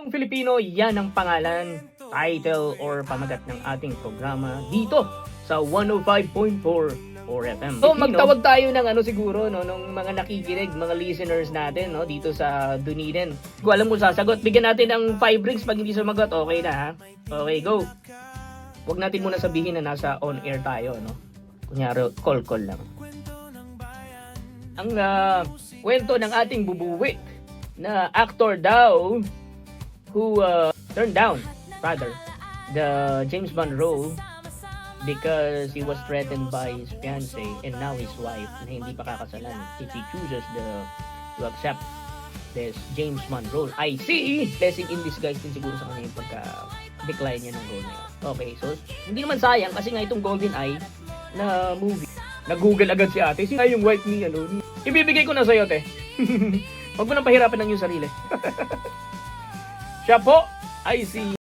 Bagong Filipino, yan ang pangalan, title, or pamagat ng ating programa dito sa 105.4 or FM. So magtawag tayo ng siguro nung mga nakikinig, mga listeners natin dito sa Dunedin. Kung alam mo sasagot, bigyan natin ng 5 rings. Pag hindi sumagot, okay na ha. Okay, go. Huwag natin muna sabihin na nasa on air tayo, Kunyari, call lang. Ang kwento ng ating bubuwi na actor daw who turned down the James Bond role because he was threatened by his fiancé and now his wife na hindi pa kakasalan if he chooses to accept this James Bond role. I see blessing in disguise din siguro sa kanya yung pagka-decline niya ng role na yun. Okay, so hindi naman sayang kasi nga itong Golden Eye na movie, nag-google agad si ate, sino yung wife ni ibibigay ko na sa'yo, te. Huwag mo nang pahirapan ng iyong sarili. Siya po, I see